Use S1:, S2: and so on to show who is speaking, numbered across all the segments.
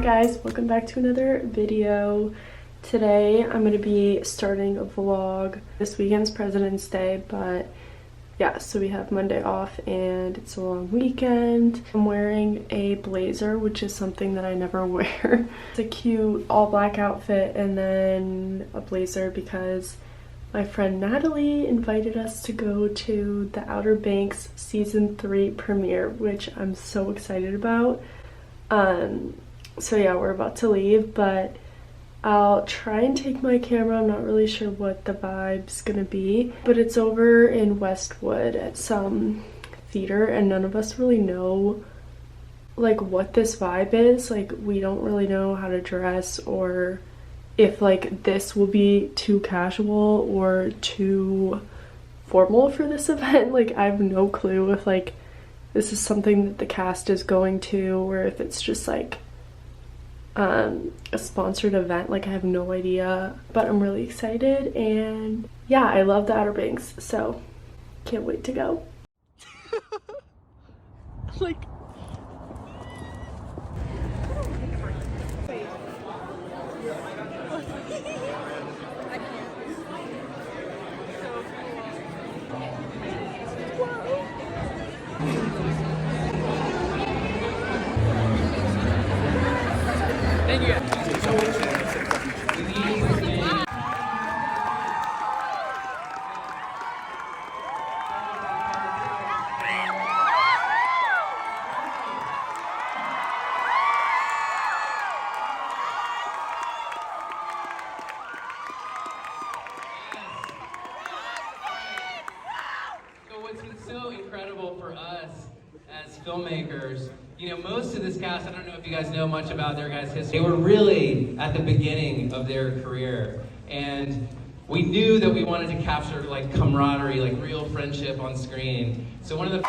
S1: guys, welcome back to another video. Today I'm going to be starting a vlog. This weekend's President's Day, but yeah, so we have Monday off and it's a long weekend. I'm wearing a blazer, which is something that I never wear. It's a cute all black outfit and then a blazer because my friend Natalie invited us to go to the Outer Banks season 3 premiere, which I'm so excited about. So yeah, we're about to leave, but I'll try and take my camera. I'm not really sure what the vibe's gonna be, but it's over in Westwood at some theater and none of us really know like what this vibe is. Like, we don't really know how to dress or if like this will be too casual or too formal for this event. Like, I have no clue if like this is something that the cast is going to or if it's just like a sponsored event. Like, I have no idea, but I'm really excited, and yeah, I love the Outer Banks, so can't wait to go. Like, thank you.
S2: So what's been so incredible for us as filmmakers, you know, most of this cast, I don't know if you guys know much about their guys' history. They were really at the beginning of their career, and we knew that we wanted to capture like camaraderie, like real friendship on screen. So one of the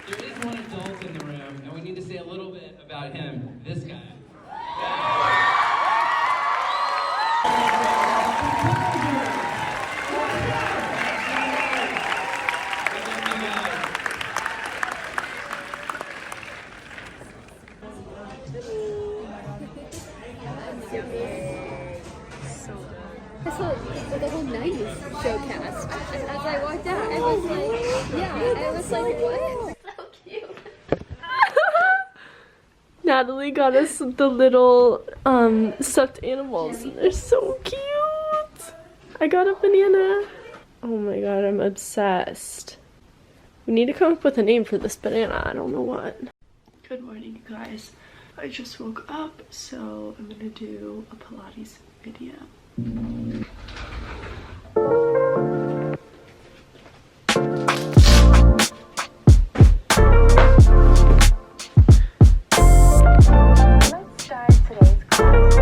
S2: there is one adult in the room, and we need to say a little bit about him. This guy.
S3: I saw the whole 90s show cast, and as I walked out, I was like, yeah, I was like, what? So cute.
S1: Natalie got us the little stuffed animals, and they're so cute. I got a banana. Oh my god, I'm obsessed. We need to come up with a name for this banana. I don't know what. Good morning, you guys. I just woke up, so I'm gonna do a Pilates video.
S4: Let's start today's class with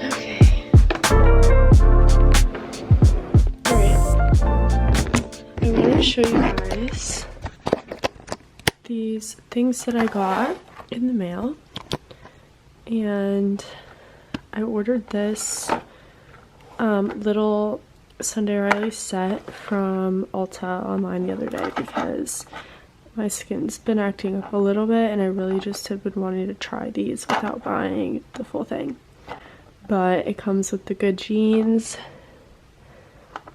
S1: Okay. Alright. I want to show you guys these things that I got in the mail. And I ordered this little Sunday Riley set from Ulta online the other day because my skin's been acting up a little bit and I really just have been wanting to try these without buying the full thing. But it comes with the Good Genes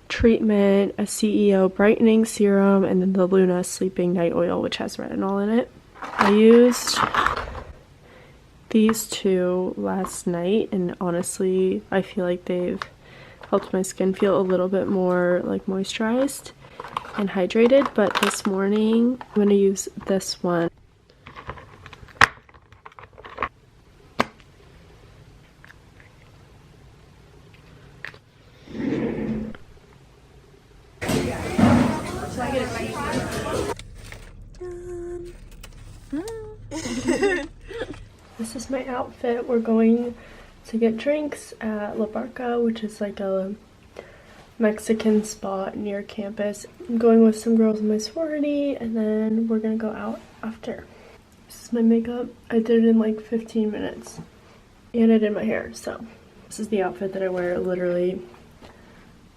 S1: treatment, a CEO brightening serum, and then the Luna sleeping night oil, which has retinol in it. I used these two last night, and honestly I feel like they've helped my skin feel a little bit more like moisturized and hydrated. But this morning I'm going to use this one. This is my outfit. We're going to get drinks at La Barca, which is like a Mexican spot near campus. I'm going with some girls in my sorority, and then we're gonna go out after. This is my makeup. I did it in like 15 minutes. And I did my hair, so this is the outfit that I wear literally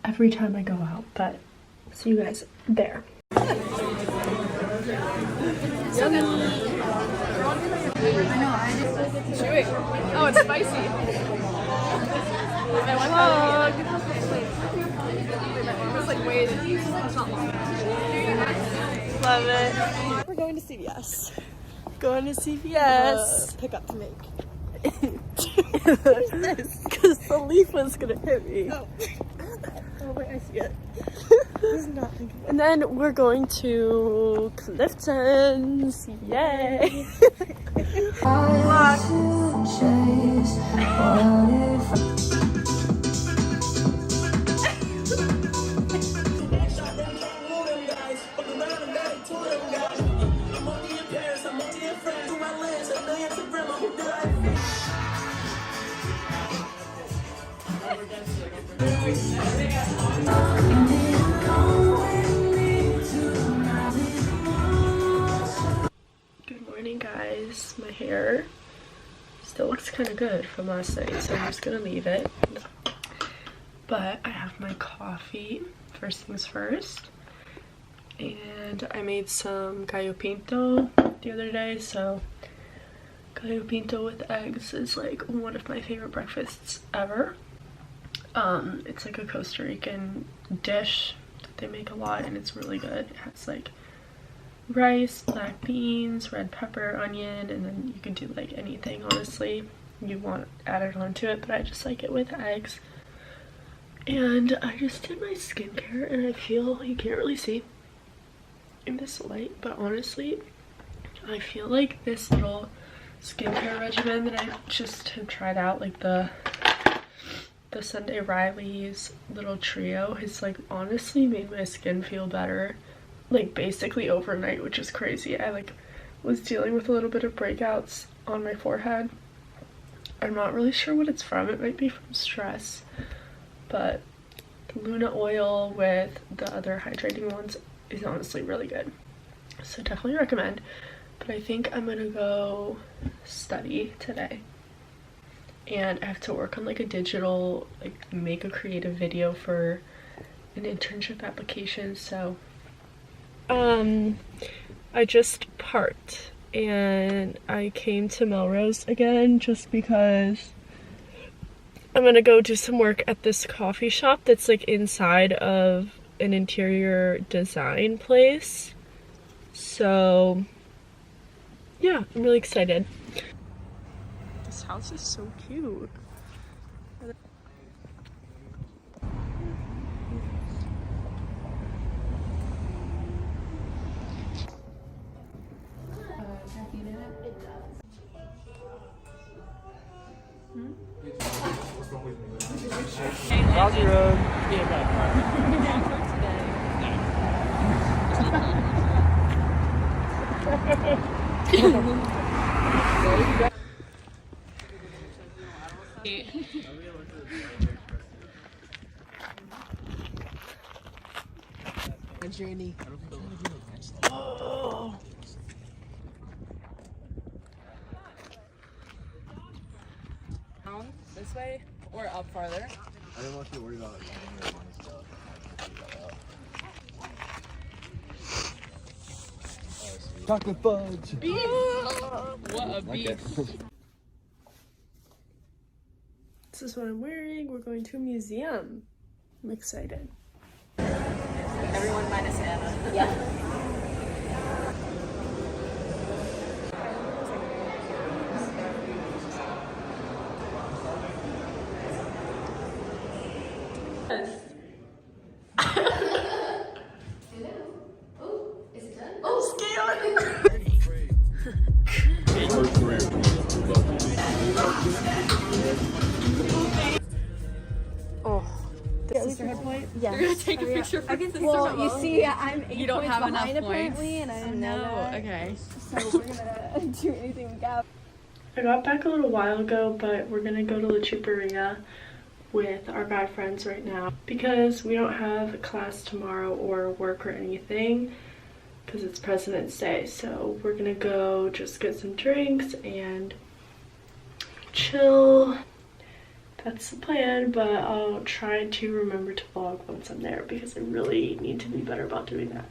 S1: every time I go out, but see you guys there. Chewy. Oh, it's spicy. Vlog. It's like way it's not long. Love it. We're going to CVS. Going to CVS. Pickup to make. Because the leaf was gonna hit me. Oh wait, I see it. And then we're going to Clifton's. Yay! Good morning, guys. My hair still looks kind of good from last night, so I'm just gonna leave it. But I have my coffee, first things first. And I made some gallo pinto the other day, so gallo pinto with eggs is like one of my favorite breakfasts ever. It's like a Costa Rican dish that they make a lot, and it's really good. It has like rice, black beans, red pepper, onion, and then you can do like anything, honestly, you want added onto it, but I just like it with eggs. And I just did my skincare, and I feel, you can't really see in this light, but honestly, I feel like this little skincare regimen that I just have tried out, like the Sunday Riley's little trio, has like honestly made my skin feel better, like basically overnight, which is crazy. I like was dealing with a little bit of breakouts on my forehead. I'm not really sure what it's from. It might be from stress, but the Luna oil with the other hydrating ones is honestly really good, so definitely recommend. But I think I'm gonna go study today, and I have to work on like a digital, like make a creative video for an internship application. So I just parked and I came to Melrose again just because I'm gonna go do some work at this coffee shop that's like inside of an interior design place. So yeah, I'm really excited. This house is so cute.
S5: Rocky Road. A journey.
S1: Oh.
S6: Down this way or up farther?
S5: I didn't want you to worry about stuff. Chocolate fudge.
S6: What a beast.
S1: This is what I'm wearing. We're going to a museum. I'm excited.
S6: Everyone minus Anna.
S3: Yeah.
S1: Sisterhood point?
S3: Yeah.
S6: You're gonna take a picture for this.
S3: Well, you see, I'm 8
S6: You don't
S3: points
S6: have enough
S3: behind
S6: points.
S3: apparently, and I didn't know that.
S6: Okay.
S3: So we're gonna do anything we got.
S1: I got back a little while ago, but we're gonna go to La Chuperia with our guy friends right now because we don't have a class tomorrow or work or anything because it's President's Day. So we're gonna go just get some drinks and chill. That's the plan, but I'll try to remember to vlog once I'm there because I really need to be better about doing that.